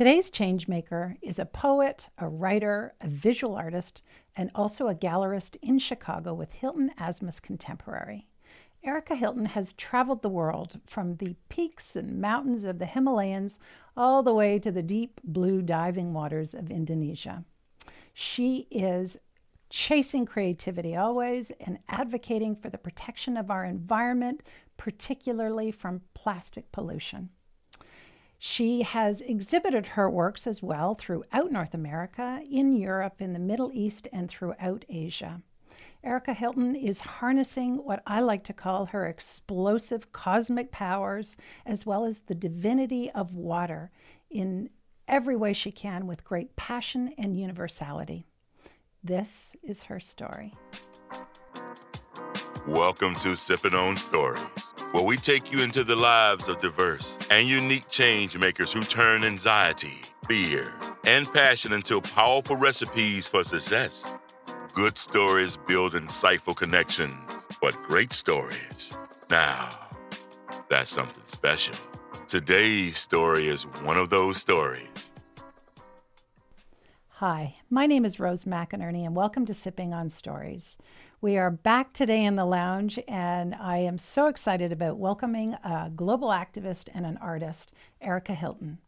Today's changemaker is a poet, a writer, a visual artist, and also a gallerist in Chicago with Hilton Asmus Contemporary. Arica Hilton has traveled the world from the peaks and mountains of the Himalayas all the way to the deep blue diving waters of Indonesia. She is chasing creativity always and advocating for the protection of our environment, particularly from plastic pollution. She has exhibited her works as well throughout North America, in Europe, in the Middle East, and throughout Asia. Arica Hilton is harnessing what I like to call her explosive cosmic powers, as well as the divinity of water in every way she can with great passion and universality. This is her story. Welcome to Sipping on Stories, where we take you into the lives of diverse and unique change makers who turn anxiety, fear, and passion into powerful recipes for success. Good stories build insightful connections, but great stories, now, that's something special. Today's story is one of those stories. Hi, my name is Rose McInerney, and welcome to Sipping on Stories. We are back today in the lounge, and I am so excited about welcoming a global activist and an artist, Arica Hilton.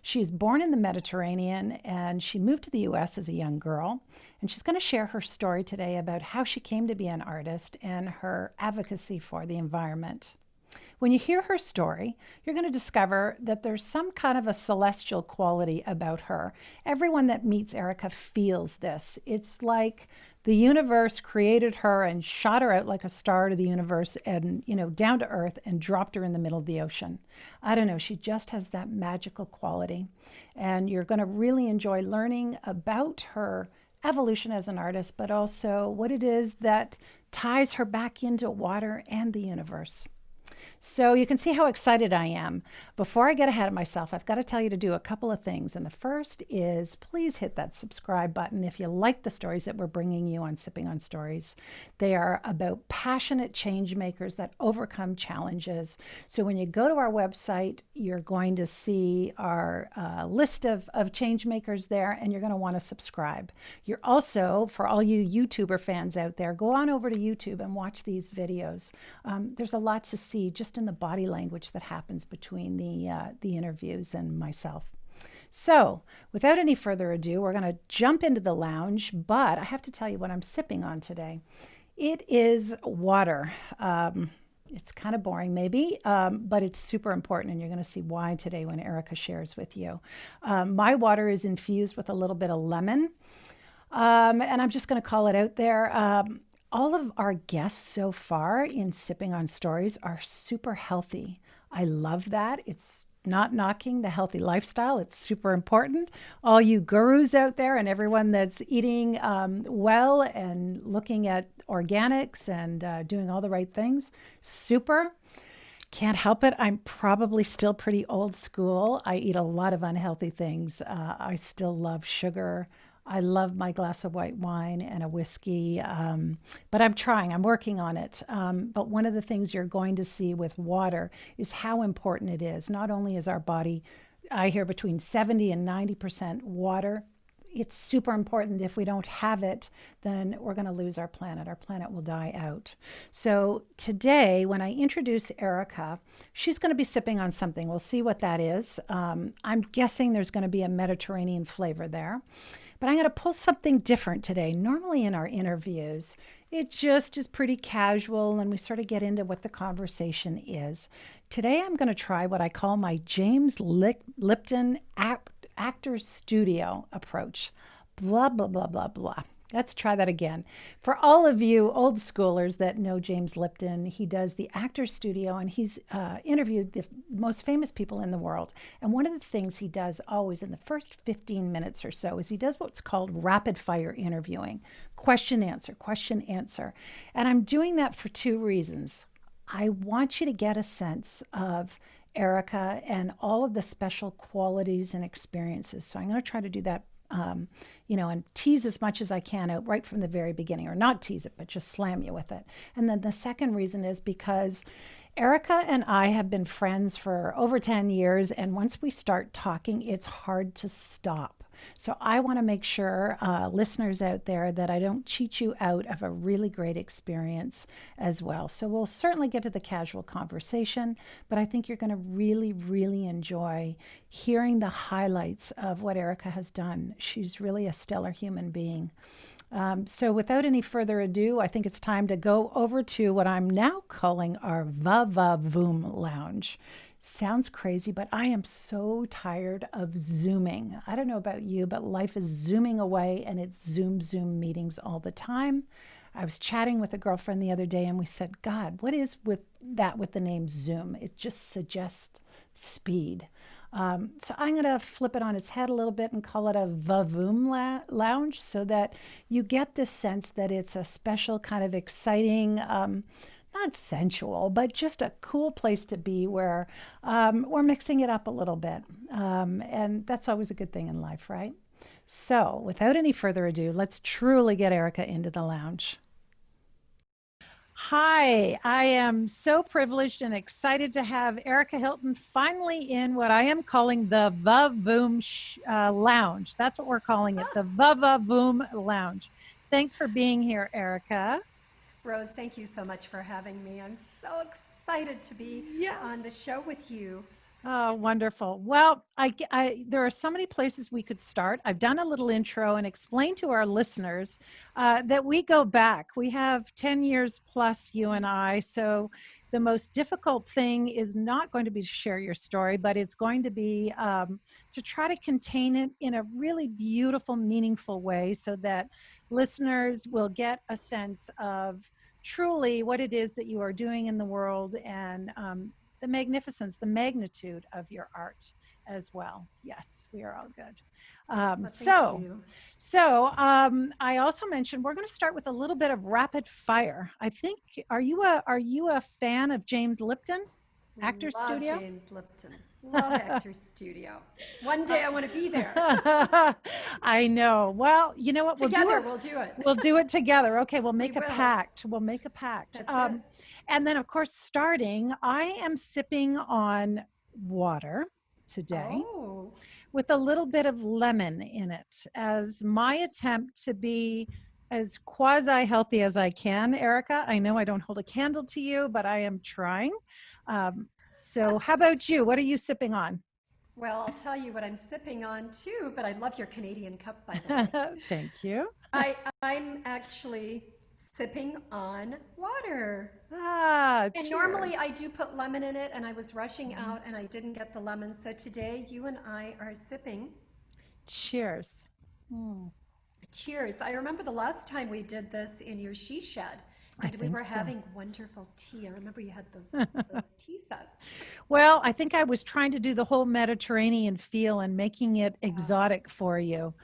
She is born in the Mediterranean, and she moved to the U.S. as a young girl, and she's going to share her story today about how she came to be an artist and her advocacy for the environment. When you hear her story, you're going to discover that there's some kind of a celestial quality about her. Everyone that meets Arica feels this. It's like the universe created her and shot her out like a star to the universe and, down to earth and dropped her in the middle of the ocean. I don't know, she just has that magical quality. And you're going to really enjoy learning about her evolution as an artist, but also what it is that ties her back into water and the universe. So you can see how excited I am. Before I get ahead of myself, I've got to tell you to do a couple of things. And the first is please hit that subscribe button if you like the stories that we're bringing you on Sipping on Stories. They are about passionate change makers that overcome challenges. So when you go to our website, you're going to see our list of change makers there, and you're going to want to subscribe. You're also, for all you YouTuber fans out there, go on over to YouTube and watch these videos. There's a lot to see just in the body language that happens between the interviews and myself. So without any further ado, we're going to jump into the lounge, but I have to tell you what I'm sipping on today. It is water. It's kind of boring maybe, but it's super important, and you're going to see why today when Arica shares with you. My water is infused with a little bit of lemon, and I'm just going to call it out there. All of our guests so far in Sipping on Stories are super healthy. I love that. It's not knocking the healthy lifestyle. It's super important. All you gurus out there and everyone that's eating well and looking at organics and doing all the right things, super. Can't help it. I'm probably still pretty old school. I eat a lot of unhealthy things. I still love sugar. I love my glass of white wine and a whiskey, but I'm working on it. But one of the things you're going to see with water is how important it is. Not only is our body, I hear between 70 and 90% water. It's super important. If we don't have it, then we're going to lose our planet. Our planet will die out. So today, when I introduce Arica, she's going to be sipping on something. We'll see what that is. I'm guessing there's going to be a Mediterranean flavor there. But I'm going to pull something different today. Normally in our interviews, it just is pretty casual and we sort of get into what the conversation is. Today I'm going to try what I call my James Lipton actor's studio approach. Blah, blah, blah, blah, blah. Let's try that again. For all of you old schoolers that know James Lipton, he does the Actors Studio, and he's interviewed the most famous people in the world. And one of the things he does always in the first 15 minutes or so is he does what's called rapid fire interviewing. Question, answer, question, answer. And I'm doing that for two reasons. I want you to get a sense of Arica and all of the special qualities and experiences. So I'm going to try to do that and tease as much as I can out right from the very beginning, or not tease it, but just slam you with it. And then the second reason is because Erica and I have been friends for over 10 years, and once we start talking, it's hard to stop. So I want to make sure, listeners out there, that I don't cheat you out of a really great experience as well. So we'll certainly get to the casual conversation, but I think you're going to really, really enjoy hearing the highlights of what Erica has done. She's really a stellar human being. So without any further ado, I think it's time to go over to what I'm now calling our Va-Va-Voom Lounge. Sounds crazy, but I am so tired of Zooming. I don't know about you, but life is zooming away and it's Zoom meetings all the time. I was chatting with a girlfriend the other day and we said, God, what is with the name Zoom? It just suggests speed. So I'm going to flip it on its head a little bit and call it a Vavoom Lounge so that you get this sense that it's a special kind of exciting, not sensual, but just a cool place to be where we're mixing it up a little bit. And that's always a good thing in life, right? So without any further ado, let's truly get Erica into the lounge. Hi, I am so privileged and excited to have Arica Hilton finally in what I am calling the Vavoom Lounge. That's what we're calling it, the Vavoom Lounge. Thanks for being here, Arica. Rose, thank you so much for having me. I'm so excited to be on the show with you. Oh, wonderful. Well, there are so many places we could start. I've done a little intro and explained to our listeners that we go back. We have 10 years plus, you and I. So the most difficult thing is not going to be to share your story, but it's going to be to try to contain it in a really beautiful, meaningful way so that listeners will get a sense of truly what it is that you are doing in the world and the magnificence, the magnitude of your art as well. Yes, we are all good. I also mentioned we're going to start with a little bit of rapid fire. I think, are you a fan of James Lipton, Actors Studio? Love James Lipton. Love Actors Studio. One day I want to be there. I know. Well, you know what? We'll do it. We'll do it together. Okay, we'll make a pact. We'll make a pact. And then, of course, I am sipping on water today with a little bit of lemon in it as my attempt to be as quasi-healthy as I can, Arica. I know I don't hold a candle to you, but I am trying. So how about you? What are you sipping on? Well, I'll tell you what I'm sipping on too, but I love your Canadian cup, by the way. Thank you. I'm actually sipping on water. And cheers. Normally I do put lemon in it, and I was rushing out and I didn't get the lemon. So today you and I are sipping. Cheers. Cheers. I remember the last time we did this in your she shed. And we were having wonderful tea. I remember you had those tea sets. Well, I think I was trying to do the whole Mediterranean feel and making it exotic for you.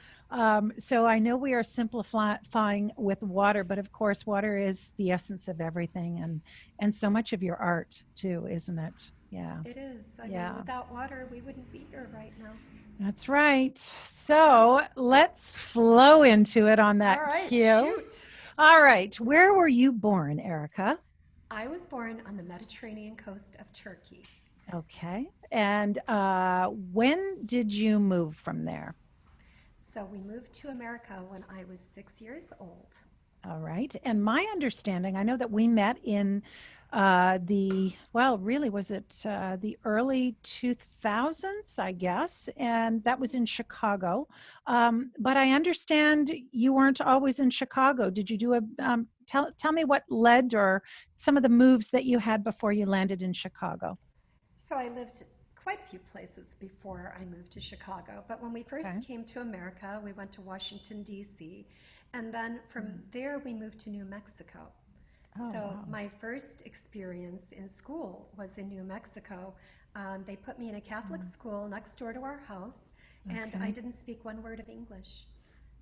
So I know we are simplifying with water, but of course, water is the essence of everything and so much of your art too, isn't it? Yeah. It is. I mean, without water, we wouldn't be here right now. That's right. So let's flow into it on that cue. Shoot. All right. Where were you born, Arica? I was born on the Mediterranean coast of Turkey. Okay. And when did you move from there? So we moved to America when I was 6 years old. All right. And my understanding, I know that we met in the early 2000s, I guess, and that was in Chicago. But I understand you weren't always in Chicago. Did you do tell me what led or some of the moves that you had before you landed in Chicago? So I lived quite a few places before I moved to Chicago. But when we first came to America, we went to Washington, D.C. And then from there, we moved to New Mexico. My first experience in school was in New Mexico. They put me in a Catholic school next door to our house, and I didn't speak one word of English.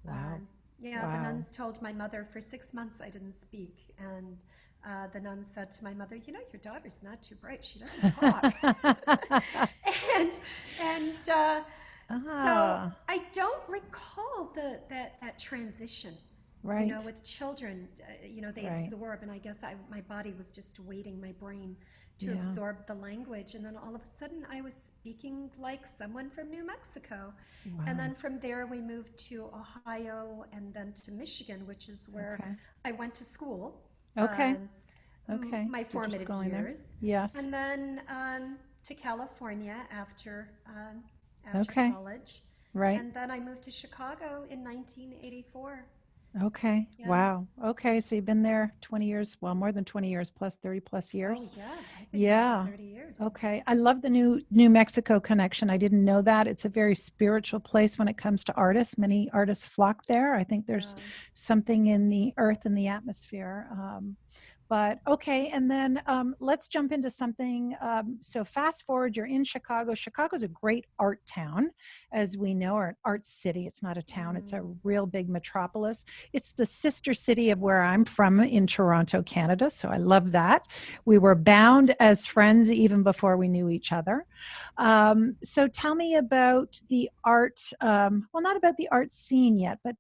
Wow. The nuns told my mother for 6 months I didn't speak. And the nun said to my mother, your daughter's not too bright. She doesn't talk. So I don't recall that transition. Right. With children, they absorb, and I guess my body was just waiting, my brain, to Yeah. absorb the language. And then all of a sudden, I was speaking like someone from New Mexico. And Wow. then from there, we moved to Ohio and then to Michigan, which is where Okay. I went to school, Okay. um, Okay. my Did your formative schooling there? years. Yes. And then to California after Okay. college. Right. And then I moved to Chicago in 1984. Okay. Yeah. Wow. Okay. So you've been there 20 years, well, more than 20 years plus 30 plus Oh, years. yeah. I've been here for Yeah. 30 years. Okay. I love the New Mexico connection. I didn't know that. It's a very spiritual place when it comes to artists. Many artists flock there. I think there's Yeah. something in the earth and the atmosphere. But okay, and then let's jump into something. So fast forward, you're in Chicago. Chicago's a great art town, as we know, or an art city. It's not a town, it's a Mm. real big metropolis. It's the sister city of where I'm from in Toronto, Canada. So I love that. We were bound as friends even before we knew each other. So tell me about the art, well, not about the art scene yet, but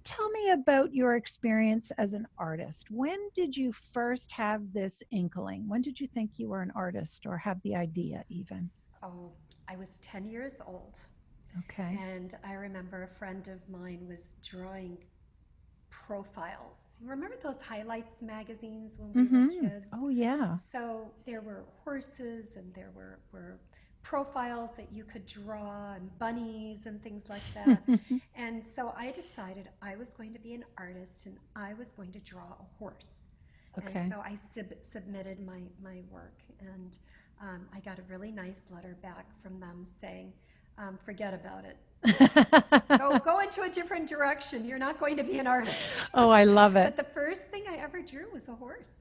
tell me about your experience as an artist. When did you first have this inkling? When did you think you were an artist or have the idea even? Oh, I was 10 years old. Okay. And I remember a friend of mine was drawing profiles. You remember those highlights magazines when we were Mm-hmm. kids? Oh, yeah. So there were horses and there were profiles that you could draw and bunnies and things like that. And so I decided I was going to be an artist and I was going to draw a horse. And Okay. so I submitted my work and I got a really nice letter back from them saying, forget about it. Go into a different direction. You're not going to be an artist. Oh, I love it. But the first thing I ever drew was a horse.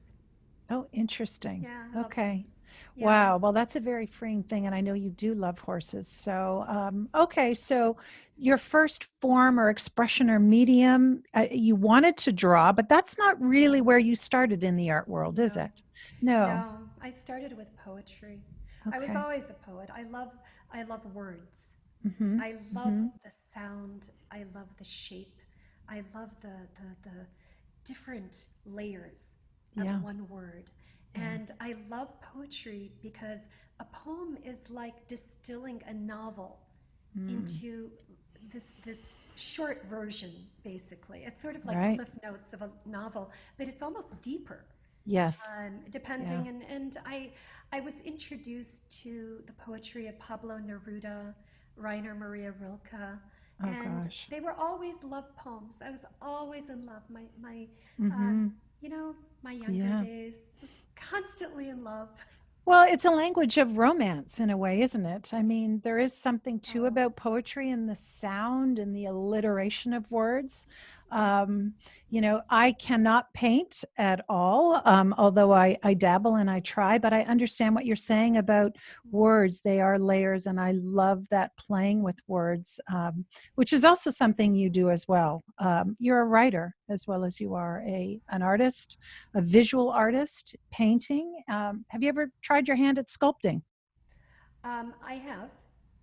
Oh, interesting. Yeah, I love Okay. horses. Yeah. Wow. Well, that's a very freeing thing. And I know you do love horses. So, okay. So, your first form or expression or medium, you wanted to draw, but that's not really where you started in the art world, is No, it? No. no. I started with poetry. I was Okay. always a poet. I love words. Mm-hmm. I love Mm-hmm. the sound. I love the shape. I love the different layers of Yeah. one word. Yeah. And I love poetry because a poem is like distilling a novel Mm. into this short version, basically. It's sort of like Right. cliff notes of a novel, but it's almost deeper. Yes. Yeah. Depending and I was introduced to the poetry of Pablo Neruda, Rainer Maria Rilke, Oh and gosh. they were always love poems. I was always in love. My Mm-hmm. you know, my younger Yeah. days was constantly in love. Well, it's a language of romance in a way, isn't it? I mean, there is something too Oh, about poetry and the sound and the alliteration of words. Um, I cannot paint at all, although I dabble and I try, but I understand what you're saying about words. They are layers, and I love that playing with words, which is also something you do as well. You're a writer as well as you are an artist, a visual artist, painting. Have you ever tried your hand at sculpting? I have.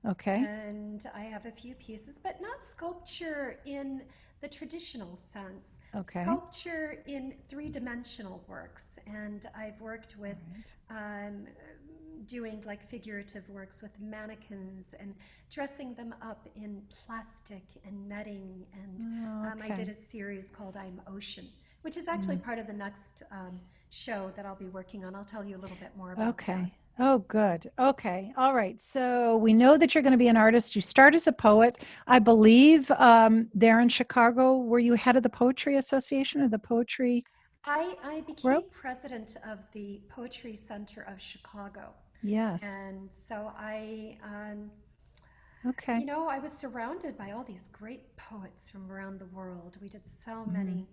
Okay. And I have a few pieces, but not sculpture in the traditional sense. Okay. Sculpture in three-dimensional works. And I've worked with All right. um, doing like figurative works with mannequins and dressing them up in plastic and netting. And Oh, I did okay. a series called I'm Ocean, which is actually Mm, part of the next show that I'll be working on. I'll tell you a little bit more about that. okay. Oh, good. Okay. All right. So we know that you're going to be an artist. You start as a poet, I believe, there in Chicago. Were you head of the Poetry Association or the poetry I group? became president of the Poetry Center of Chicago. Yes. And so Okay. I was surrounded by all these great poets from around the world. We did so Mm-hmm. many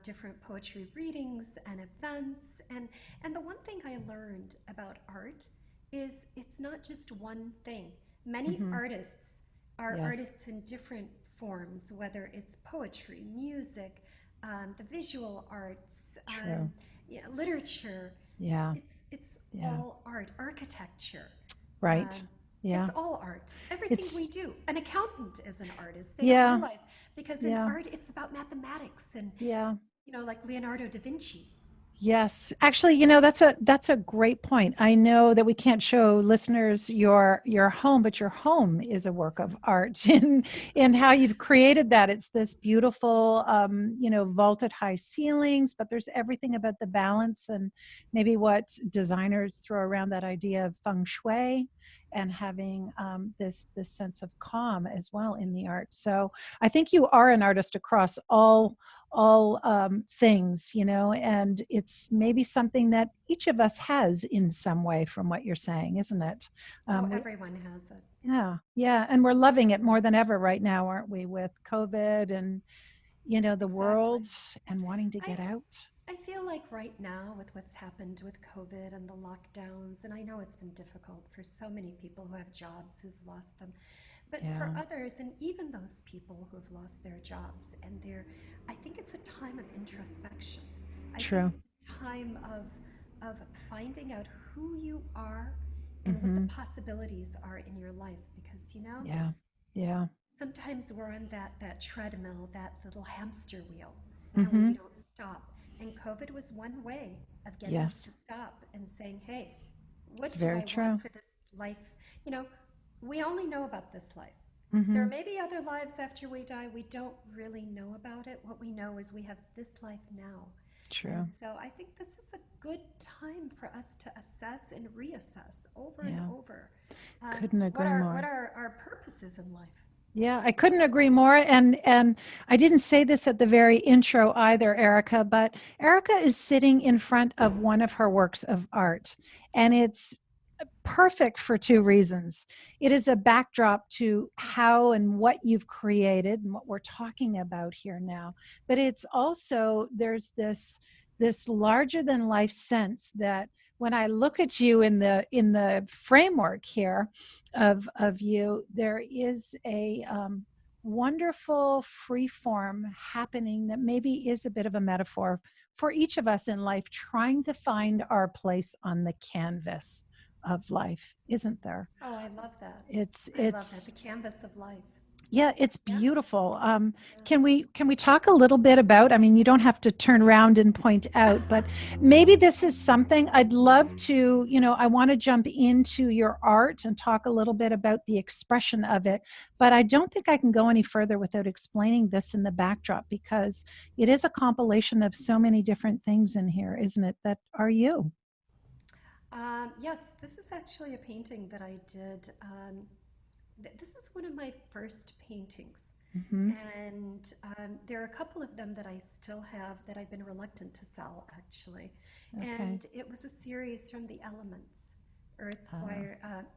different poetry readings and events. And the one thing I learned about art is it's not just one thing. Many Mm-hmm. artists are Yes. artists in different forms, whether it's poetry, music, the visual arts, True. literature. Yeah. It's Yeah. all art, architecture. Right. Um, Yeah. it's all art. Everything It's, we do. An accountant is an artist. They don't yeah. realize because in Yeah. art it's about mathematics and Yeah. like Leonardo da Vinci. Yes. Actually, that's a great point. I know that we can't show listeners your home, but your home is a work of art in how you've created that. It's this beautiful vaulted high ceilings, but there's everything about the balance and maybe what designers throw around that idea of feng shui and having this sense of calm as well in the art. So I think you are an artist across all things, and it's maybe something that each of us has in some way from what you're saying, isn't it? Oh, We, everyone has it. yeah, yeah. And we're loving it more than ever right now, aren't we, with COVID and, the world Exactly. and wanting to I get out? I feel like right now, with what's happened with COVID and the lockdowns, and I know it's been difficult for so many people who have jobs who've lost them, but for Yeah, others, and even those people who've lost their jobs, I think it's a time of introspection. I think true. it's a time of finding out who you are and what the Mm-hmm. possibilities are in your life, because Yeah, yeah. sometimes we're on that treadmill, that little hamster wheel, and we Mm-hmm. don't stop. And COVID was one way of getting us to Yes, stop and saying, hey, it's what do very I want true. for this life? You know, we only know about this life. There Mm-hmm. may be other lives after we die. We don't really know about it. What we know is we have this life now. And True. so I think this is a good time for us to assess and reassess over and Yeah, over couldn't what agree our what more. our purpose is in life. Yeah, I couldn't agree more. And I didn't say this at the very intro either, Erica, but Erica is sitting in front of one of her works of art. And it's perfect for two reasons. It is a backdrop to how and what you've created and what we're talking about here now. But it's also there's this larger than life sense that when I look at you in the framework here of you, there is a wonderful free form happening that maybe is a bit of a metaphor for each of us in life, trying to find our place on the canvas of life, isn't there? Oh, I love that. It's I love that. The it's canvas of life. yeah, it's Yeah. beautiful. Yeah. Can we talk a little bit about? I mean, you don't have to turn around and point out, but maybe this is something I'd love to. I want to jump into your art and talk a little bit about the expression of it. But I don't think I can go any further without explaining this in the backdrop because it is a compilation of so many different things in here, isn't it? That are you. Yes, this is actually a painting that I did. This is one of my first paintings. Hmm. And there are a couple of them that I still have that I've been reluctant to sell, actually. Okay. And it was a series from the elements: Uh,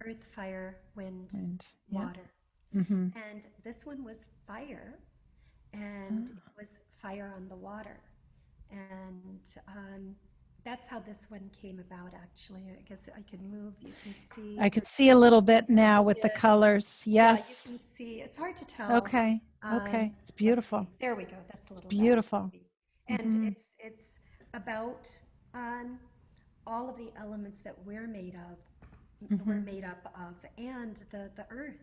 earth, fire, wind, and yeah. water. Hmm. And this one was fire, and it was fire on the water. And that's how this one came about, actually. I guess I can move. You can see I can see a little bit a now little with the bit. colors. Yeah, you Yes. can see. It's hard to tell. Okay. Okay. It's Let's beautiful. see. There we go. That's a It's little better, beautiful. maybe. And Hmm. it's about um, all of the elements that we're Hmm. made up of, and the earth.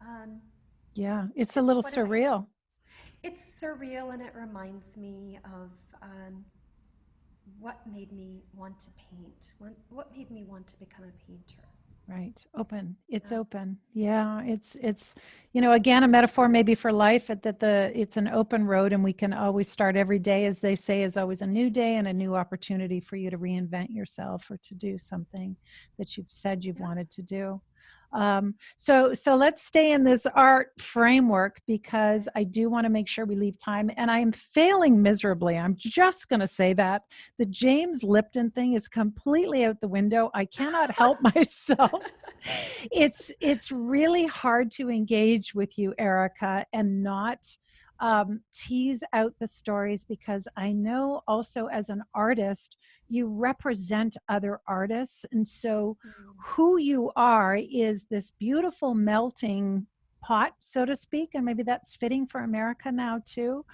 Um, Yeah. It's a just little one of my. surreal. It's surreal, and it reminds me of what made me want to paint. What made me want to become a painter. Right. Open. It's Yeah. open. Yeah. It's again a metaphor maybe for life that it's an open road and we can always start every day, as they say, is always a new day and a new opportunity for you to reinvent yourself or to do something that you've said you've Yeah. wanted to do. So let's stay in this art framework because I do want to make sure we leave time, and I am failing miserably. I'm just going to say that the James Lipton thing is completely out the window. I cannot help myself. It's really hard to engage with you, Erica, and not tease out the stories because I know also as an artist you represent other artists, and so Mm. who you are is this beautiful melting pot, so to speak, and maybe that's fitting for America now too,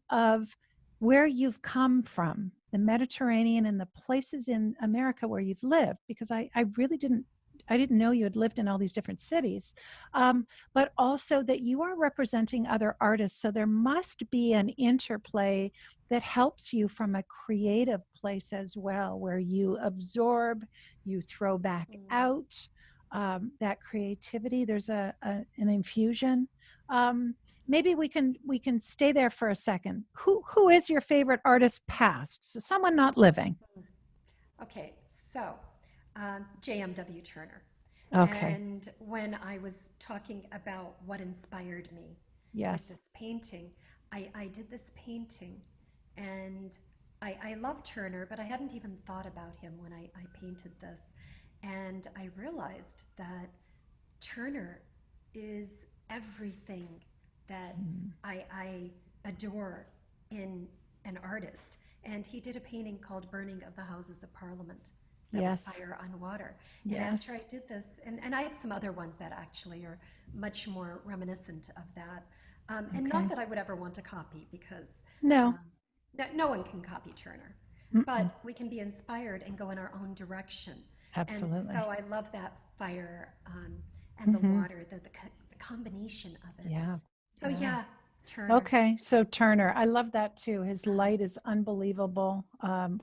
of where you've come from, the Mediterranean and the places in America where you've lived, because I really didn't I didn't know you had lived in all these different cities, but also that you are representing other artists. So there must be an interplay that helps you from a creative place as well, where you absorb, you throw back out that creativity. There's an infusion. Maybe we can stay there for a second. Who is your favorite artist past? So someone not living. Okay, so JMW Turner. Okay. And when I was talking about what inspired me with Yes. this painting, I did this painting and I love Turner, but I hadn't even thought about him when I painted this. And I realized that Turner is everything that I adore in an artist. And he did a painting called Burning of the Houses of Parliament. That was Yes. fire on water. And after Yes. I did this, and I have some other ones that actually are much more reminiscent of that. And not Okay. that I would ever want to copy because No. um, no one can copy Turner, Mm-mm. but we can be inspired and go in our own direction. And so Absolutely. I love that fire and the Hmm. water, the combination of it. Yeah. So Yeah. yeah, Turner. Okay, so Turner, I love that too. His light is unbelievable.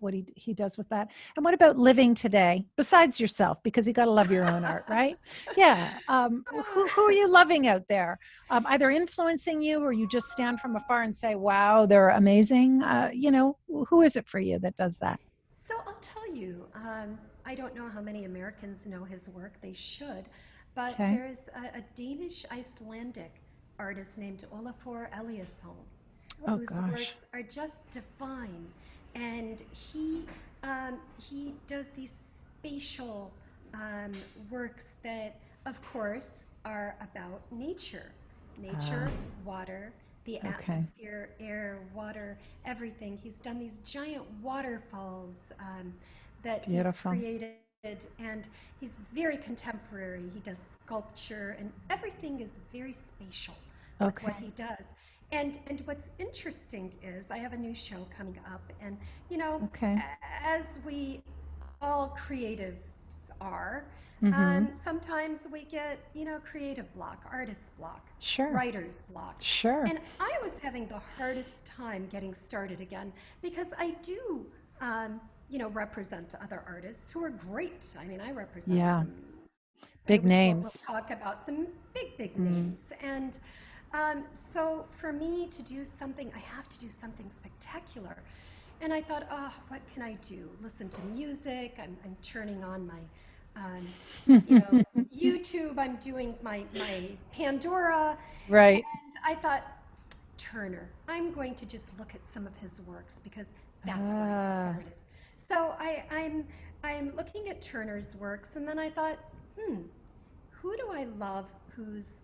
What he does with that. And what about living today, besides yourself? Because you got to love your own art, right? Yeah. Who are you loving out there? Either influencing you, or you just stand from afar and say, "Wow, they're amazing." Who is it for you that does that? So I'll tell you, I don't know how many Americans know his work. They should. But Okay. there's a Danish Icelandic artist named Olafur Eliasson, Oh whose gosh. works are just divine. And he does these spatial works that, of course, are about nature, Ah, water, the okay. atmosphere, air, water, everything. He's done these giant waterfalls that he's Beautiful. created, and he's very contemporary. He does sculpture, and everything is very spatial with what Okay. he does. And what's interesting is I have a new show coming up, and you know, Okay. as we all creatives are, Mm-hmm. sometimes we get, creative block, artist block, Sure. writer's block. Sure. And I was having the hardest time getting started again because I do, represent other artists who are great. I mean, I represent Yeah. some, Big which we'll names. talk about, some big Mm. names. And so for me to do something, I have to do something spectacular. And I thought, oh, what can I do? Listen to music. I'm turning on my, you know, YouTube. I'm doing my Pandora. Right. And I thought, Turner, I'm going to just look at some of his works because that's where I Ah. started. So I'm looking at Turner's works, and then I thought, hmm, who do I love who's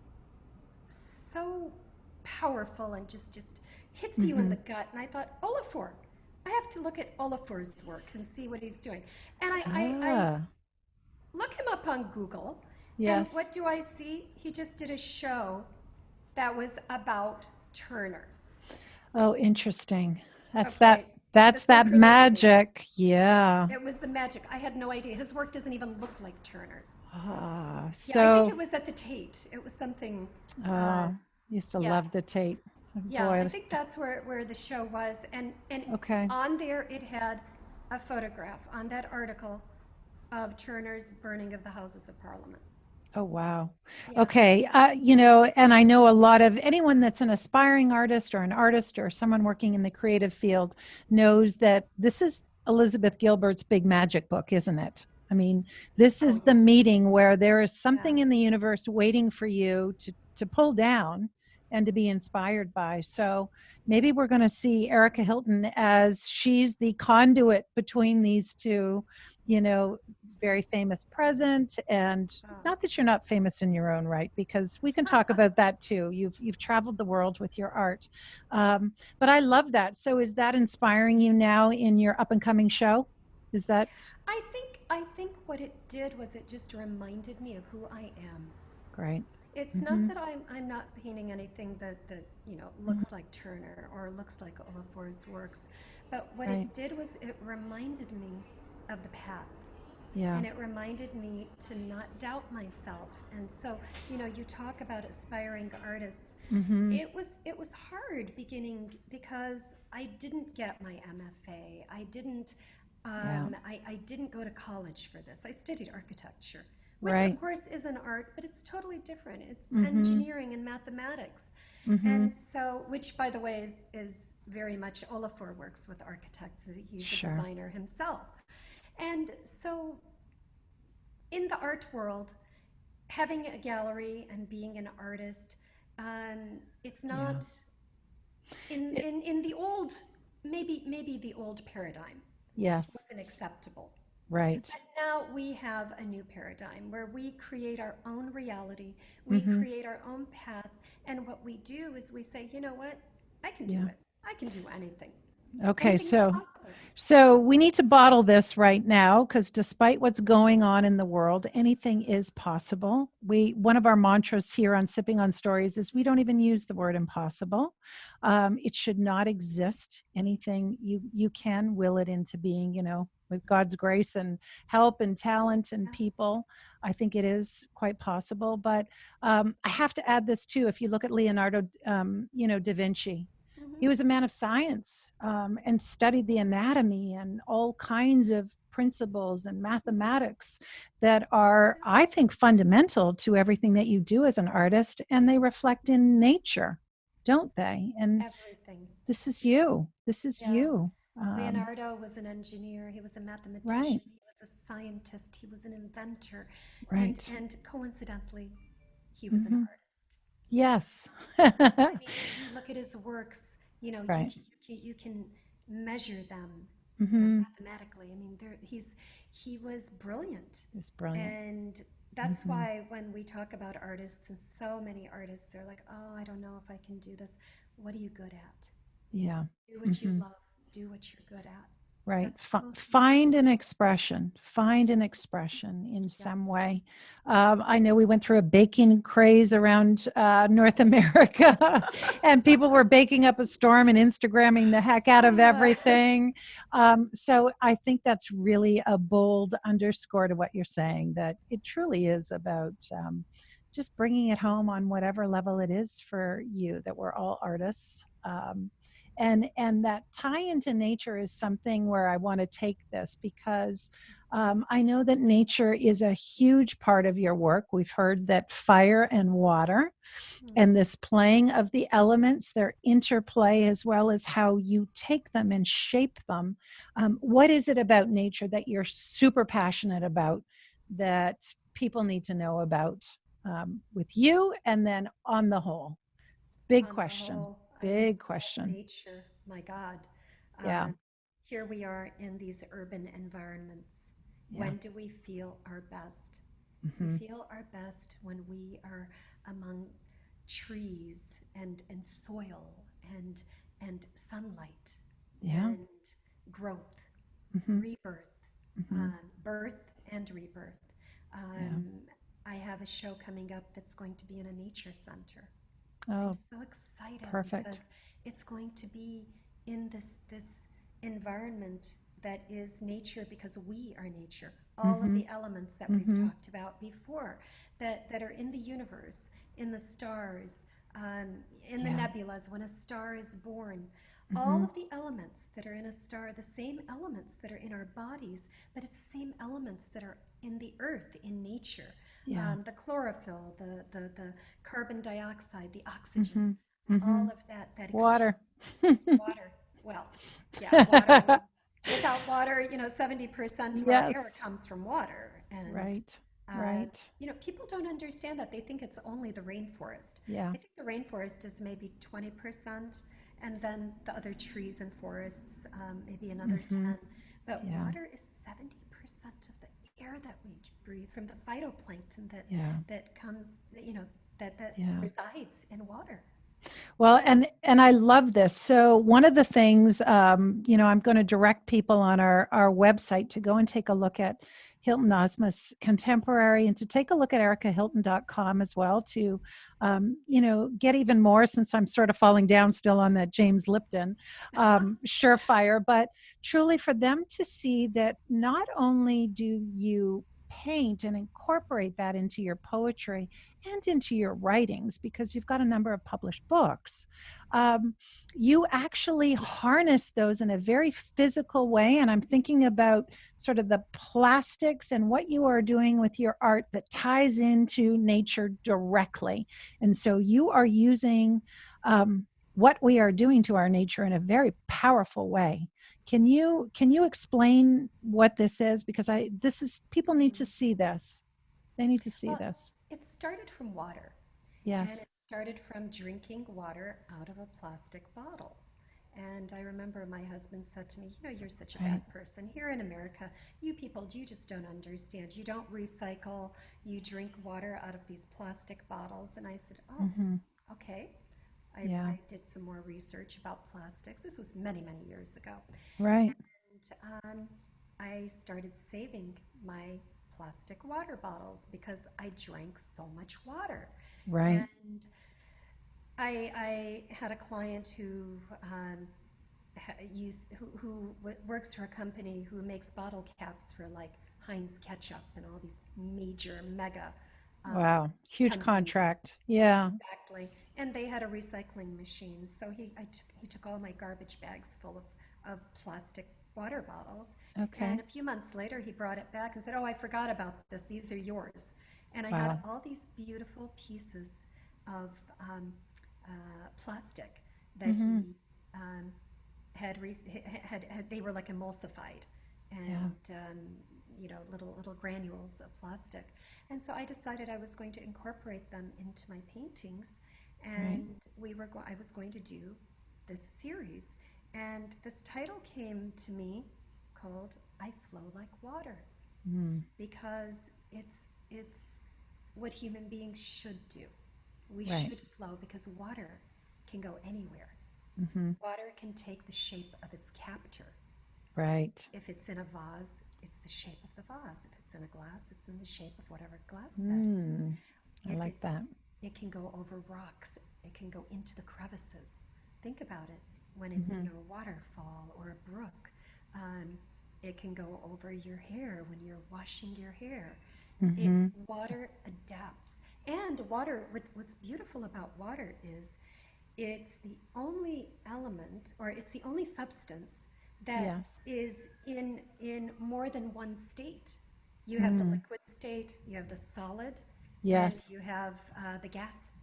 so powerful and just hits you in Mm-hmm. the gut? And I thought, Olafur. I have to look at Olafur's work and see what he's doing. And I Ah. look him up on Google, and Yes. what do I see? He just did a show that was about Turner. Oh, interesting. That's that Okay, the that's that synchronicity. magic. Yeah. It was the magic. I had no idea. His work doesn't even look like Turner's. Ah, Yeah, I think so it was at the Tate. It was something. Uh, uh used to yeah, love the Tate. yeah. I Boy. think that's where the show was, and Okay. on there it had a photograph on that article of Turner's burning of the Houses of Parliament. Oh, wow. Yeah. Okay. And I know a lot of anyone that's an aspiring artist or an artist or someone working in the creative field knows that this is Elizabeth Gilbert's big magic book, isn't it? I mean, this Oh is yeah. the meeting where there is Yeah. something in the universe waiting for you to pull down and to be inspired by. So maybe we're going to see Arica Hilton as she's the conduit between these two, you know, very famous present, and not that you're not famous in your own right, because we can talk about that too. You've traveled the world with your art, but I love that. So is that inspiring you now in your up and coming show? Is that I think what it did was it just reminded me of who I am. great? It's not Mm-hmm. that I'm not painting anything that Hmm. looks like Turner or looks like Olafur's works, but what Right. it did was it reminded me of the path Yeah. And it reminded me to not doubt myself. And so, you talk about aspiring artists. Mm-hmm. It was hard beginning because I didn't get my MFA. Yeah. I didn't go to college for this. I studied architecture, which of Right. course is an art, but it's totally different. It's Mm-hmm. engineering and mathematics. Mm-hmm. And so, which by the way is very much Olafur works with architects. He's a Sure. designer himself. And so in the art world, having a gallery and being an artist, it's Yeah. not in the old, maybe the old paradigm Yes. wasn't acceptable. Right. But now we have a new paradigm where we create our own reality, we Mm-hmm. create our own path, and what we do is we say, you know what, I can do Yeah. it. I can do anything. Okay. Anything is So possible. So we need to bottle this right now because despite what's going on in the world, anything is possible. One of our mantras here on Sipping on Stories is we don't even use the word impossible. It should not exist. Anything you can will it into being, with God's grace and help and talent and Yeah. people. I think it is quite possible. But I have to add this too. If you look at Leonardo, da Vinci, Hmm. he was a man of science and studied the anatomy and all kinds of principles and mathematics that are, I think, fundamental to everything that you do as an artist. And they reflect in nature, don't they? And Everything. this is you. This is Yeah. you. Leonardo was an engineer, he was a Right, mathematician, he was a scientist, he was an inventor, and right. and coincidentally, he was an Hmm. artist. Yes. I mean, you look at his works, Right. you can measure them, Hmm. mathematically. I mean, he was brilliant, It's brilliant. and that's Hmm. why when we talk about artists, and so many artists, they're like, oh, I don't know if I can do this. What are you good at? Yeah. Do what you Hmm. love. Do what you're good at. Right. That's the most Find important. an expression. Find an expression in Yeah. some way. I know we went through a baking craze around North America, and people were baking up a storm and Instagramming the heck out of Uh, everything. So I think that's really a bold underscore to what you're saying, that it truly is about just bringing it home on whatever level it is for you, that we're all artists. And that tie into nature is something where I want to take this because I know that nature is a huge part of your work. We've heard that fire and water and mm, this playing of the elements, their interplay, as well as how you take them and shape them. What is it about nature that you're super passionate about that people need to know about with you and then on the whole? It's a big on the question. whole, I mean, Big all question. nature, my God. Yeah. Uh, Here we are in these urban environments. Yeah. When do we feel our best? We Hmm. feel our best when we are among trees and soil and sunlight Yeah. and growth, Hmm. rebirth, Hmm. birth and rebirth. Yeah. Um, I have a show coming up that's going to be in a nature center. I'm Oh, so excited perfect. because it's going to be in this environment that is nature because we are nature. All of Hmm. the elements that we've Hmm. talked about before that are in the universe, in the stars, in the Yeah. nebulas, when a star is born. All Hmm. of the elements that are in a star, the same elements that are in our bodies, but it's the same elements that are in the earth, in nature. Yeah. The chlorophyll, the carbon dioxide, the oxygen, Hmm. Hmm. all of that exchange. Water. Water. Well, yeah, water. Without water, 70% of our air Yes. comes from water. And, Right. Right. people don't understand that. They think it's only the rainforest. Yeah. I think the rainforest is maybe 20%, and then the other trees and forests, maybe another Hmm. 10. But Yeah. water is 70% of the air that we breathe from the phytoplankton that Yeah. that comes, that Yeah. resides in water. Well, and I love this. So one of the things, I'm going to direct people on our website to go and take a look at Hilton Osmus Contemporary, and to take a look at aricahilton.com as well to, get even more, since I'm sort of falling down still on that James Lipton surefire, but truly for them to see that not only do you paint and incorporate that into your poetry and into your writings, because you've got a number of published books, um, you actually harness those in a very physical way. And I'm thinking about sort of the plastics and what you are doing with your art that ties into nature directly. And so you are using what we are doing to our nature in a very powerful way. Can you explain what this is? Because this is, people need to see this. They need to see Well, this. it started from water, and Yes. it started from drinking water out of a plastic bottle. And I remember my husband said to me, you're such a Right. bad person. Here in America, you people, you just don't understand. You don't recycle, you drink water out of these plastic bottles. And I said, oh, Hmm. okay. Yeah. I did some more research about plastics. This was many, many years ago. Right. And I started saving my plastic water bottles because I drank so much water. Right. And I had a client who works for a company who makes bottle caps for like Heinz ketchup and all these major mega um, Wow. Huge companies. contract. Yeah. Exactly. And they had a recycling machine. So he took all my garbage bags full of plastic water bottles. And Okay. a few months later, he brought it back and said, oh, I forgot about this. These are yours. And I had Wow. all these beautiful pieces of plastic that Hmm. he um, they were like emulsified Yeah. and little granules of plastic. And so I decided I was going to incorporate them into my paintings, Right. and I was going to do this series. And this title came to me called I Flow Like Water, Mm. because it's what human beings should do. We Right. should flow because water can go anywhere. Hmm. Water can take the shape of its captor. Right. If it's in a vase, it's the shape of the vase. If it's in a glass, it's in the shape of whatever glass that is. Mm. I If like that. it can go over rocks, it can go into the crevices. Think about it. When it's Hmm. near a waterfall or a brook, um, it can go over your hair when you're washing your hair. Hmm. Water adapts. And water, what's beautiful about water is it's the only element, or it's the only substance that Yes. is in more than one state. You have the Mm. liquid state, you have the solid, and Yes. you have the gas,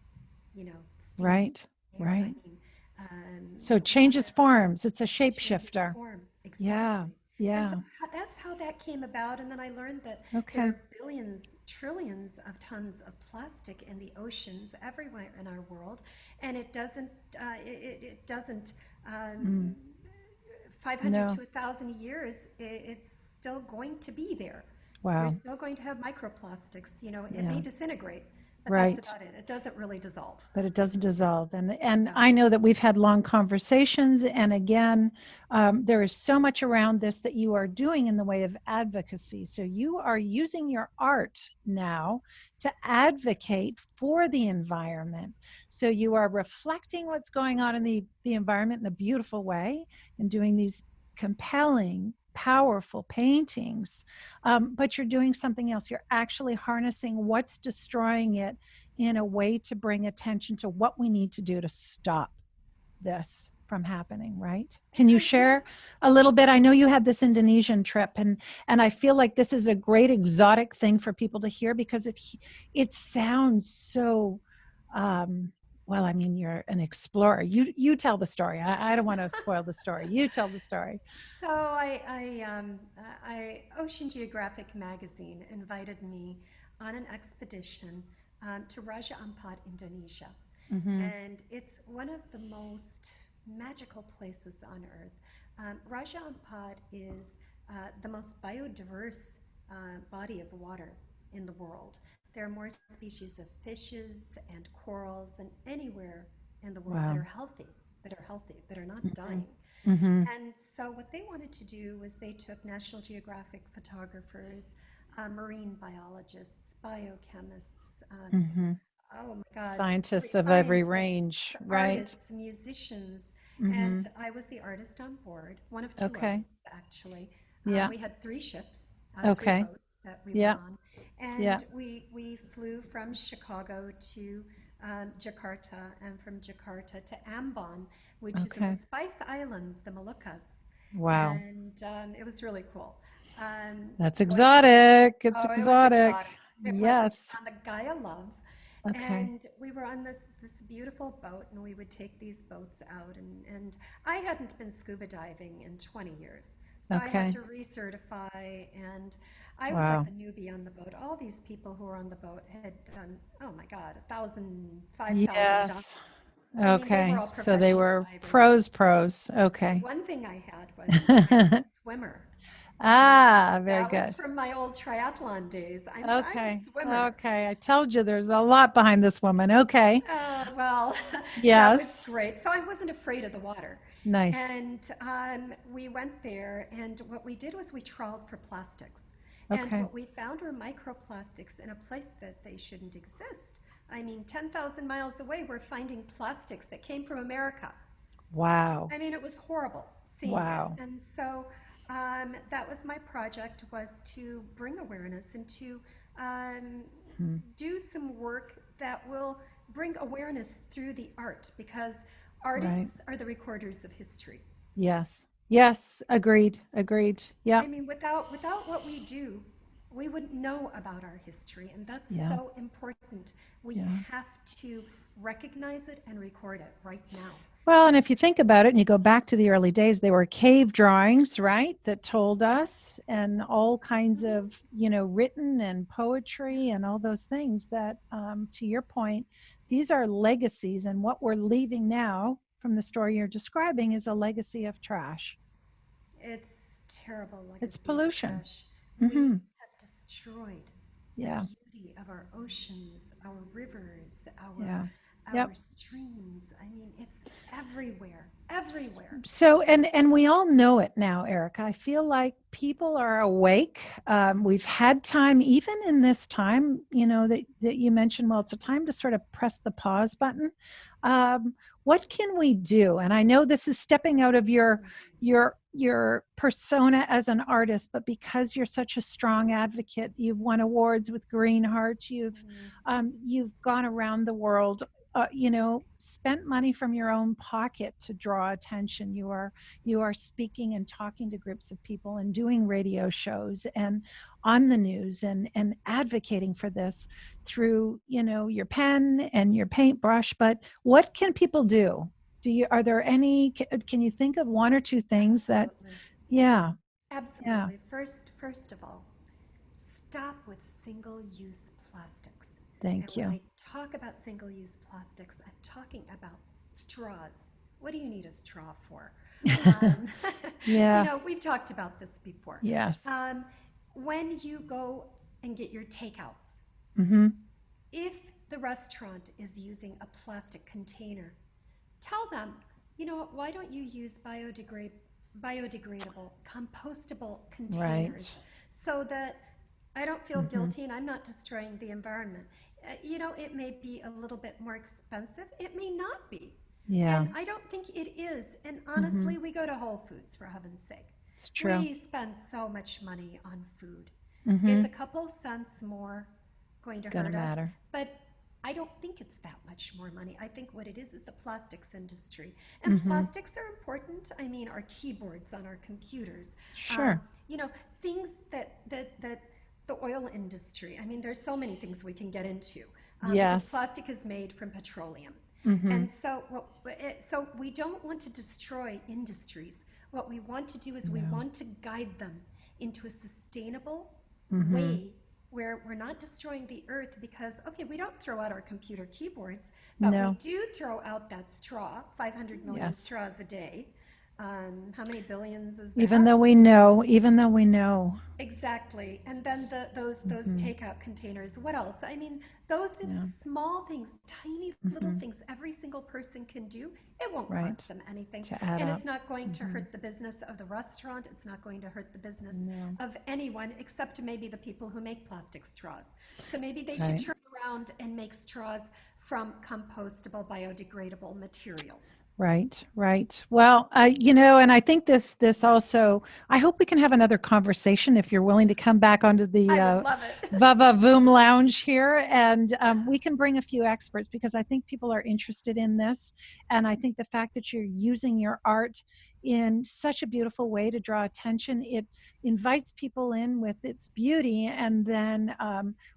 steam, Right. air. I Right. mean, So it changes water forms. It's a changes shapeshifter. form. Yeah. Exactly. And so Yeah. that's how that came about. And then I learned that there Okay. are billions, trillions of tons of plastic in the oceans everywhere in our world, and it doesn't Mm. um, 500 No. to 1,000 years. It's still going to be there. You're Wow. still going to have microplastics. It may Yeah. disintegrate, but that's Right. about it. It doesn't really dissolve. But it doesn't dissolve. And No. I know that we've had long conversations. And again, there is so much around this that you are doing in the way of advocacy. So you are using your art now to advocate for the environment. So you are reflecting what's going on in the environment in a beautiful way and doing these compelling, powerful paintings. But you're doing something else. You're actually harnessing what's destroying it in a way to bring attention to what we need to do to stop this from happening, right? Can you Yeah. share a little bit? I know you had this Indonesian trip, and I feel like this is a great exotic thing for people to hear, because it sounds so well, I mean, you're an explorer. You tell the story. I don't want to spoil the story. You tell the story. So Ocean Geographic magazine invited me on an expedition to Raja Ampat, Indonesia, Mm-hmm. and it's one of the most magical places on earth. Raja Ampat is the most biodiverse body of water in the world. There are more species of fishes and corals than anywhere in the world Wow. that are not Mm-hmm. dying. Mm-hmm. And so what they wanted to do was they took National Geographic photographers marine biologists, biochemists, Hmm. oh my God, Scientists of every scientists, range, right? artists, musicians. And Hmm. I was the artist on board, one of two Okay. artists, actually. Yeah. We had three ships, three Okay. boats that we were Yeah. on. Yeah. And we flew from Chicago to Jakarta, and from Jakarta to Ambon, which is in the Okay. Spice Islands, the Moluccas. Wow. And it was really cool. That's What exotic. It's Oh, it was exotic. exotic. It was Yes. on the Gaia Love, Okay. and we were on this beautiful boat, and we would take these boats out, and I hadn't been scuba diving in 20 years, so I had Okay. to recertify, and I was like Wow. the newbie on the boat. All these people who were on the boat had done, oh my God, 1,000, 5,000 dives. Yes. I mean, they were Okay. all So they professional were divers. pros. The Okay. one thing I had was I'm a swimmer. Ah, very That was good. from my old triathlon days. I'm a Okay. swimmer. Okay. I told you there's a lot behind this woman. Okay. Well, that was Yes. great. So I wasn't afraid of the water. Nice. And we went there, and what we did was we trawled for plastics. And Okay. what we found were microplastics in a place that they shouldn't exist. I mean, 10,000 miles away, we're finding plastics that came from America. Wow. I mean, it was horrible seeing it. Wow. And so that was my project, was to bring awareness and to um, Hmm. do some work that will bring awareness through the art, because Right. artists are the recorders of history. Yes. Yes. Agreed. Agreed. I Yep. mean, without what we do, we wouldn't know about our history, and that's Yeah. so important. We Yeah. have to recognize it and record it right now. Well, and if you think about it and you go back to the early days, they were cave drawings, right? That told us, Yes. and all kinds Mhm. of, written and poetry and all those things that, to your point, these are legacies. And what we're leaving now from the story you're describing is a legacy of trash. It's terrible It's legacy of pollution. trash. Hmm. We have destroyed the Yeah. beauty of our oceans, our rivers, Yeah. our Yep. streams. I mean, it's everywhere, everywhere. So, and we all know it now, Erica. I feel like people are awake. We've had time, even in this time, that you mentioned. Well, it's a time to sort of press the pause button. What can we do? And I know this is stepping out of your persona as an artist, but because you're such a strong advocate, you've won awards with Green Heart. Mhm. You've gone around the world, spent money from your own pocket to draw attention. You are speaking and talking to groups of people and doing radio shows and on the news and advocating for this through, your pen and your paintbrush. But what can people do? Are there any, can you think of one or two things that, Absolutely. yeah, yeah, Absolutely. First of all, stop with single-use plastics. And thank when you. I talk about single-use plastics, I'm talking about straws. What do you need a straw for? Um, Yeah, we've talked about this before. yes. Um, when you go and get your takeouts, Mm-hmm. if the restaurant is using a plastic container, tell them, why don't you use biodegradable, compostable Right. containers, so that I don't feel Mm-hmm. guilty and I'm not destroying the environment. It may be a little bit more expensive. It may not be. Yeah. And I don't think it is. And Mm-hmm. honestly, we go to Whole Foods, for heaven's sake. It's true. We spend so much money on food. Mm-hmm. Is a couple cents more going to Gonna hurt us? matter. But I don't think it's that much more money. I think what it is the plastics industry. And Mm-hmm. plastics are important. I mean, our keyboards on our computers, Sure. you know, things that the oil industry. I mean, there's so many things we can get into, because Yes. plastic is made from petroleum. Mm-hmm. And so we don't want to destroy industries. What we want to do is we No. want to guide them into a sustainable Mm-hmm. way where we're not destroying the earth, because, okay, we don't throw out our computer keyboards, but we No. do throw out that straw, 500 million Yes. straws a day. How many billions is Even though that? we know, even though we know. Exactly. And then those Mm-hmm. takeout containers. What else? I mean, those are the Yeah. small things, tiny little Mm-hmm. things every single person can do. It won't Right. cost them anything. To add And up. it's not going to Mm-hmm. hurt the business of the restaurant. It's not going to hurt the business No. of anyone except maybe the people who make plastic straws. So maybe they should Right. turn around and make straws from compostable, biodegradable material. Right, right. Well, and I think this also. I hope we can have another conversation if you're willing to come back onto the I would love it. Vava Voom Lounge here, and we can bring a few experts because I think people are interested in this, and I think the fact that you're using your art in such a beautiful way to draw attention, it invites people in with its beauty, and then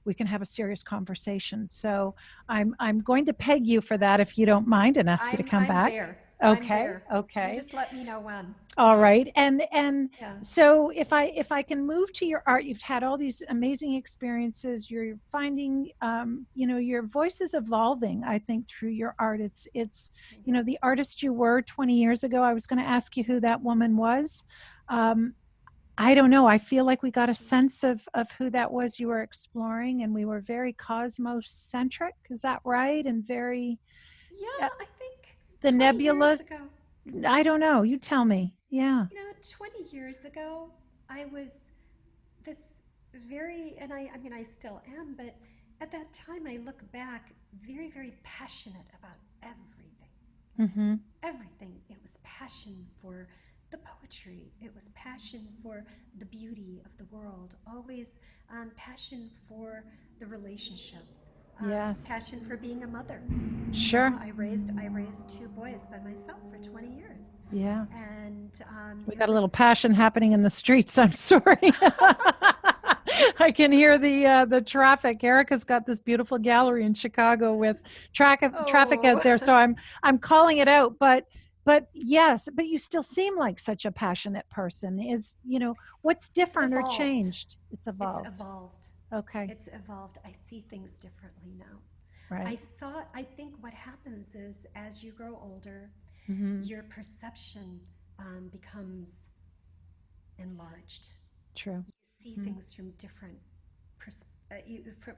we can have a serious conversation. So I'm going to peg you for that if you don't mind and ask you to come I'm back. there. I'm Okay, there. You okay. just let me know when. All right. And Yeah. so if I can move to your art, you've had all these amazing experiences. You're finding your voice is evolving, I think, through your art. It's the artist you were 20 years ago. I was going to ask you who that woman was. Um, I don't know. I feel like we got a sense of who that was you were exploring, and we were very cosmocentric. Is that right? And very uh, Yeah, I think the 20 nebula. years ago, I don't know. You tell me. Yeah. 20 years ago, I was this and I mean, I still am, but at that time, I look back very, very passionate about everything. Mm-hmm. Everything. It was passion for the poetry, it was passion for the beauty of the world, always passion for the relationships. Yes. Passion for being a mother. Sure. I raised two boys by myself for 20 years, Yeah. and We it got a was. little passion happening in the streets. I'm sorry. I can hear the traffic. Erica's got this beautiful gallery in Chicago with traffic out Oh, there, so I'm calling it out. But yes, but you still seem like such a passionate person. What's it's different or evolved. changed? It's It's evolved. evolved. Okay. It's evolved. I see things differently now. Right. I think what happens is as you grow older, Mm-hmm. your perception becomes enlarged. True. You see Mm-hmm. things from different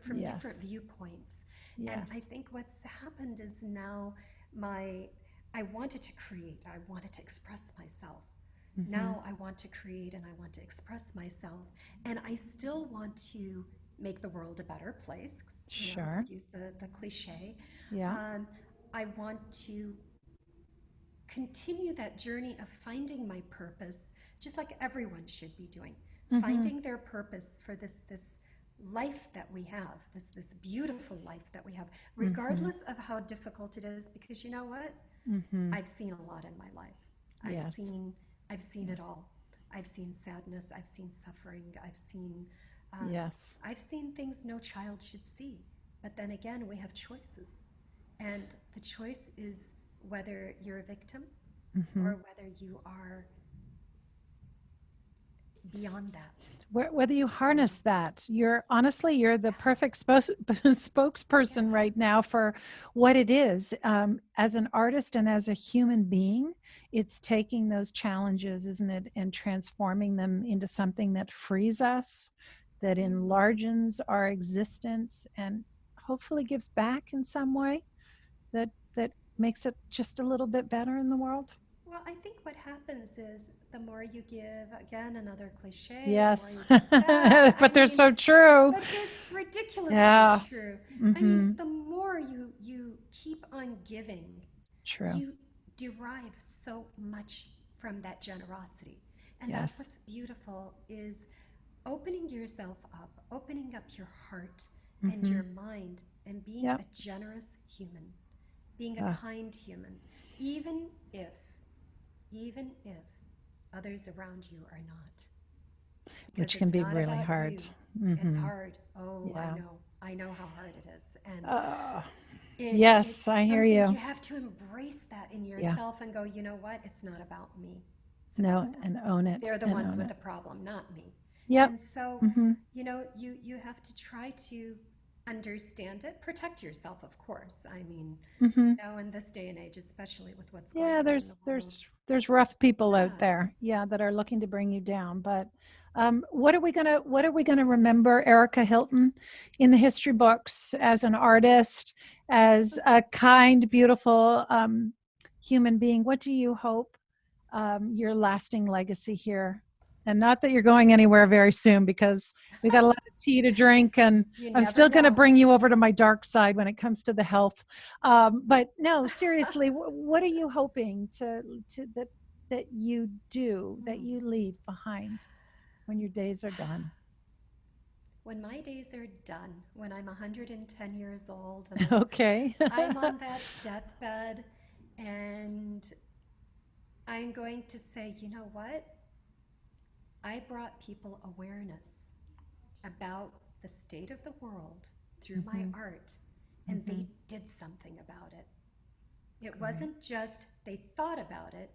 from different Yes. viewpoints. And I Yes. think what's happened is now my I wanted to create, I wanted to express myself. Mm-hmm. Now I want to create and I want to express myself. And I still want to make the world a better place, Sure. excuse the cliche. Yeah. Um, I want to continue that journey of finding my purpose, just like everyone should be doing, Mm-hmm. finding their purpose for this life that we have, this beautiful life that we have, Mm-hmm. regardless of how difficult it is. Because you know what? Mm-hmm. I've seen a lot in my life. I've Yes. seen I've seen Yeah. it all. I've seen sadness. I've seen suffering. Yes. I've seen things no child should see. But then again, we have choices, and the choice is whether you're a victim Mm-hmm. or whether you are beyond that. Whether you harness that, you're the perfect spokesperson Yeah. right now for what it is. As an artist and as a human being, it's taking those challenges, isn't it, and transforming them into something that frees us, that Mm. enlarges our existence, and hopefully gives back in some way that makes it just a little bit better in the world. Well, I think what happens is the more you give, again, another cliche, the more Yes. you give back. I But they're mean, so true. but it's ridiculously Yeah. true. I mean, Mm-hmm. the more you keep on giving, True. you derive so much from that generosity. And that's Yes. what's beautiful is opening yourself up, opening up your heart and Mm-hmm. your mind and being Yep. a generous human, being a Uh, kind human, even if even if others around you are not. Because which can it's be not really about hard. you. It's Mm-hmm. hard. Oh, I Yeah. know. I know how hard it is. And Uh, it's yes, I hear something you you. have to embrace that in Yeah. yourself and go, you know what? It's not about me. It's about No, them. and own it They're the and ones own with it. the problem, not me. Yep. And so, Mm-hmm. you have to try to understand it. Protect yourself, of course. I mean, Hmm. in this day and age, especially with what's going Yeah, on in the world. there's rough people out Yeah. there, yeah, that are looking to bring you down. But what are we gonna remember Erica Hilton in the history books as an artist, as a kind, beautiful human being? What do you hope your lasting legacy here? And not that you're going anywhere very soon, because we got a lot of tea to drink, and You I'm never still going to know. bring you over to my dark side when it comes to the health. But no, seriously, what are you hoping to that you do, that Hmm. you leave behind when your days are done? When my days are done, when I'm 110 years old and Okay. I'm on that deathbed, and I'm going to say, you know what? I brought people awareness about the state of the world through my Hmm. art, and Hmm. they did something about it. It Great. wasn't just they thought about it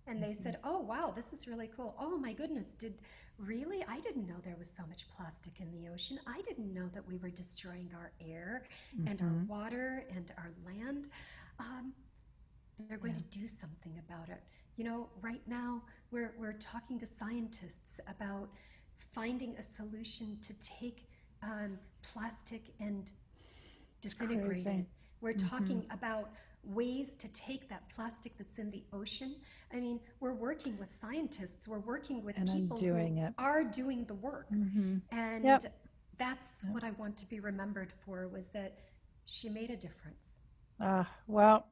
and they Hmm. said, oh, wow, this is really cool. Oh, my goodness, really? I didn't know there was so much plastic in the ocean. I didn't know that we were destroying our air and our Hmm. water and our land. Um, they're going Yeah. to do something about it. Right now we're talking to scientists about finding a solution to take plastic and It's disintegrate it. crazy. We're Hmm. talking about ways to take that plastic that's in the ocean. I mean, we're working with scientists, we're working with And people who undoing it. are doing the work. Hmm. Yep. And that's Yep. what I want to be remembered for, was that she made a difference. Well,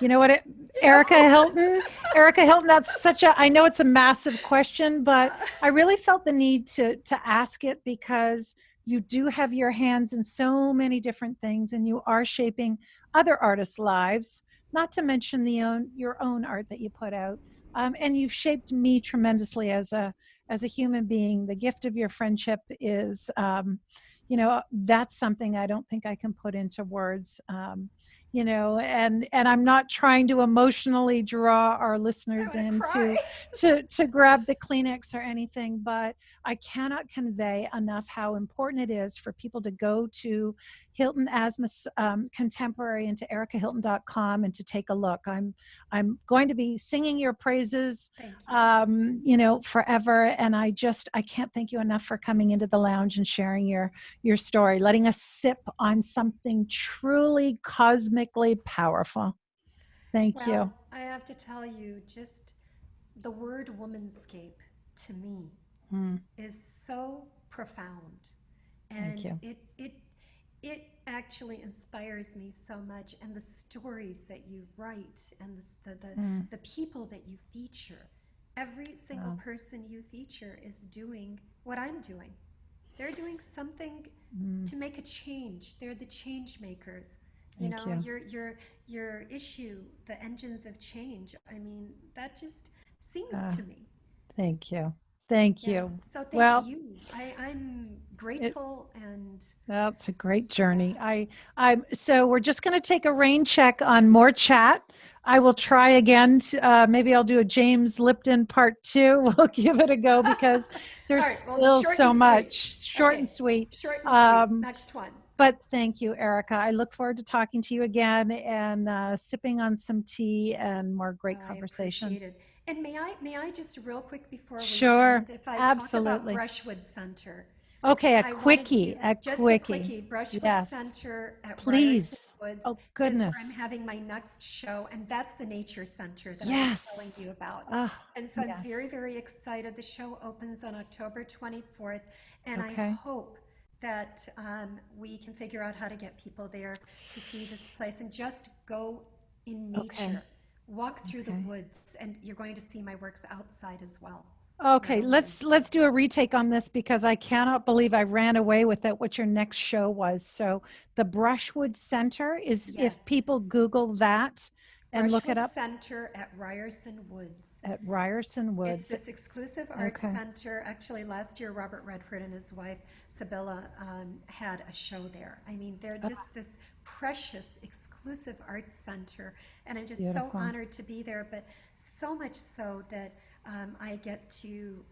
you know what, You Erica know? Hilton, Erica Hilton, that's such a, I know it's a massive question, but I really felt the need to ask it, because you do have your hands in so many different things, and you are shaping other artists' lives, not to mention your own art that you put out. And you've shaped me tremendously as a human being. The gift of your friendship is, that's something I don't think I can put into words. And I'm not trying to emotionally draw our I listeners want to in cry. to grab the Kleenex or anything, but I cannot convey enough how important it is for people to go to Hilton Asmus Contemporary and to ericahilton.com and to take a look. I'm going to be singing your praises, Thank you, Rose. forever. And I can't thank you enough for coming into the lounge and sharing your story, letting us sip on something truly cosmically powerful. Thank Well, you. I have to tell you, just the word womanscape to me Mm, is so profound, thank and you. it actually inspires me so much. And the stories that you write, and Mm, the people that you feature, every single oh, person you feature is doing what I'm doing. They're doing something mm, to make a change. They're the change makers. thank you. Your issue, the engines of change. I mean, that just sings Uh, to me. thank you. Thank Yes. you. So thank Well, you. I'm it, grateful, and that's a great journey. yeah. So we're just going to take a rain check on more chat. I will try again. Maybe I'll do a James Lipton part two. We'll give it a go, because All there's right, well, just still short and so sweet. much, short and Okay, sweet. short and sweet. Um, Next one. but thank you, Erica. I look forward to talking to you again, and sipping on some tea and more great I appreciate it. conversations. And may I just real quick before we Sure, end, if I talk about absolutely. Brushwood Center, Okay, a I wanted quickie, to, a just a quickie. quickie, Brushwood Yes, Center at Ryerson please. Woods Oh, is where I'm goodness. having my next show, and that's the nature center that I was telling Yes. you about. Oh, And so I'm yes. very, very excited. The show opens on October 24th, and I Okay. hope that we can figure out how to get people there to see this place and just go in Okay. nature. Walk through the Okay. woods, and you're going to see my works outside as well, not Okay, only let's inside. do a retake on this, because I cannot believe I ran away with that, what your next show was. So the Brushwood Center is, Yes, if people Google that and look it Brushwood up, Center at Ryerson Woods. at Ryerson It's Woods. this exclusive art Okay. center. Actually, last year, Robert Redford and his wife, Sibylla, had a show there. I mean, they're Oh, just this precious, exclusive art center. And I'm just so beautiful. honored to be there, but so much so that I get to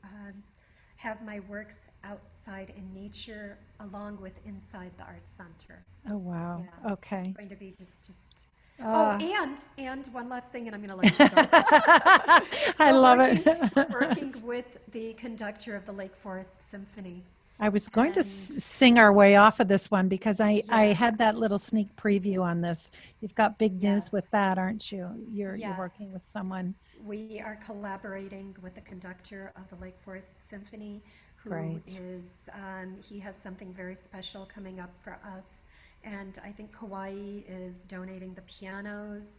have my works outside in nature along with inside the art center. Oh, wow. Yeah, Okay. it's going to be just. Oh, and one last thing, and I'm going to let you go. I love it. We're working with the conductor of the Lake Forest Symphony. I was going to sing our way off of this one because I had Yes. that little sneak preview on this. You've got big news Yes. with that, aren't you? You're Yes. working with someone. We are collaborating with the conductor of the Lake Forest Symphony, who Great. is, he has something very special coming up for us. And I think Kauai is donating the pianos.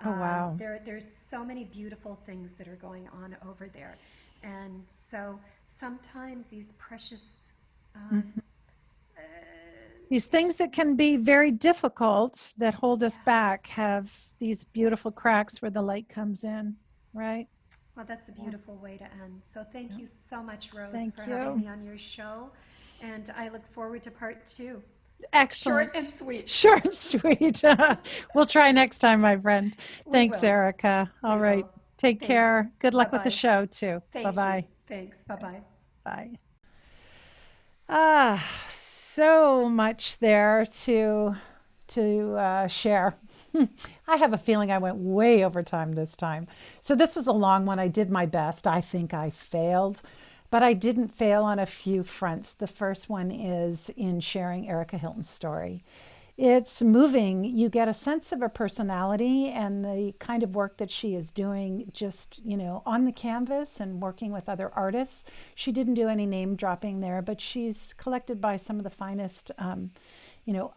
Oh, wow. There's so many beautiful things that are going on over there. And so sometimes these precious these things that can be very difficult that hold us back have these beautiful cracks where the light comes in, right? Well, that's a beautiful way to end. So thank you so much, Rose, Thank for you. having me on your show. And I look forward to part 2. Excellent. Short and sweet. Short and sweet. We'll try next time, my friend. Thanks, will. Arica. All We right. will. Take Thanks. care. Good luck with the Bye-bye. show, too. Thank Bye-bye. you. Thanks. Bye-bye. Bye. So much there to share. I have a feeling I went way over time this time. So this was a long one. I did my best. I think I failed, but I didn't fail on a few fronts. The first one is in sharing Arica Hilton's story. It's moving. You get a sense of her personality and the kind of work that she is doing just, on the canvas and working with other artists. She didn't do any name dropping there, but she's collected by some of the finest,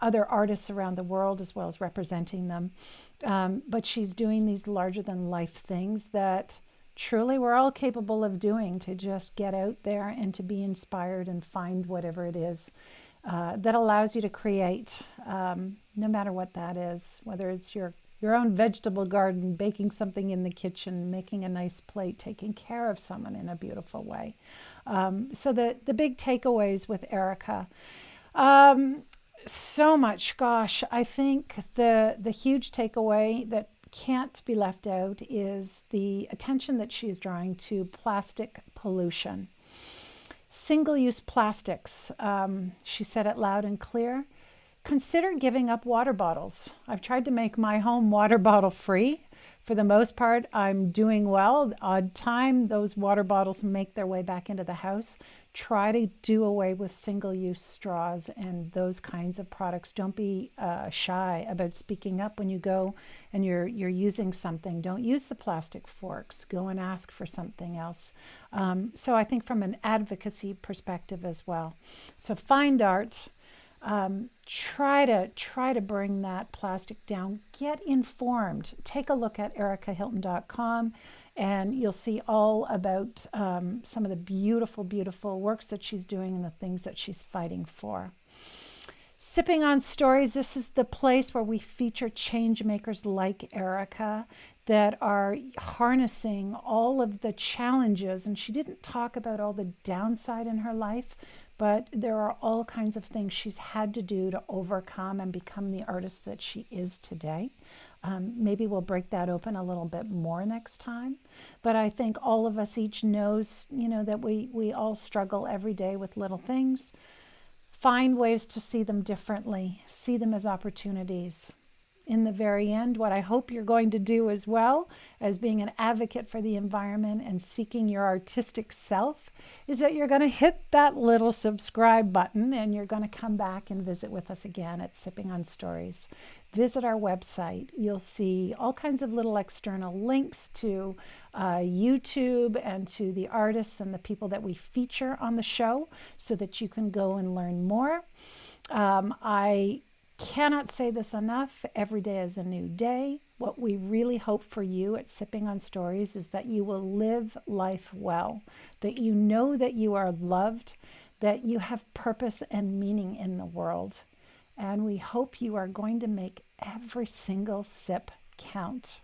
other artists around the world, as well as representing them. But she's doing these larger than life things that truly we're all capable of doing, to just get out there and to be inspired and find whatever it is that allows you to create, no matter what that is, whether it's your own vegetable garden, baking something in the kitchen, making a nice plate, taking care of someone in a beautiful way. So the big takeaways with Arica, so much, gosh, I think the huge takeaway that can't be left out is the attention that she is drawing to plastic pollution. Single-use plastics, she said it loud and clear. Consider giving up water bottles. I've tried to make my home water bottle free. For the most part, I'm doing well. Odd time, those water bottles make their way back into the house. Try to do away with single-use straws and those kinds of products. Don't be shy about speaking up when you go and you're using something. Don't use the plastic forks. Go and ask for something else. So I think from an advocacy perspective as well. So find art. Try to bring that plastic down. Get informed. Take a look at aricahilton.com. And you'll see all about some of the beautiful, beautiful works that she's doing and the things that she's fighting for. Sipping on Stories, this is the place where we feature change makers like Arica that are harnessing all of the challenges. And she didn't talk about all the downside in her life, but there are all kinds of things she's had to do to overcome and become the artist that she is today. Maybe we'll break that open a little bit more next time. But I think all of us each knows, that we all struggle every day with little things. Find ways to see them differently. See them as opportunities. In the very end, what I hope you're going to do as well as being an advocate for the environment and seeking your artistic self is that you're going to hit that little subscribe button and you're going to come back and visit with us again at Sipping on Stories. Visit our website. You'll see all kinds of little external links to YouTube and to the artists and the people that we feature on the show so that you can go and learn more. I cannot say this enough. Every day is a new day. What we really hope for you at Sipping on Stories is that you will live life well, that you know that you are loved, that you have purpose and meaning in the world. And we hope you are going to make every single sip count.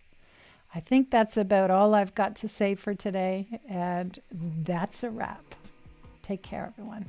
I think that's about all I've got to say for today, and that's a wrap. Take care, everyone.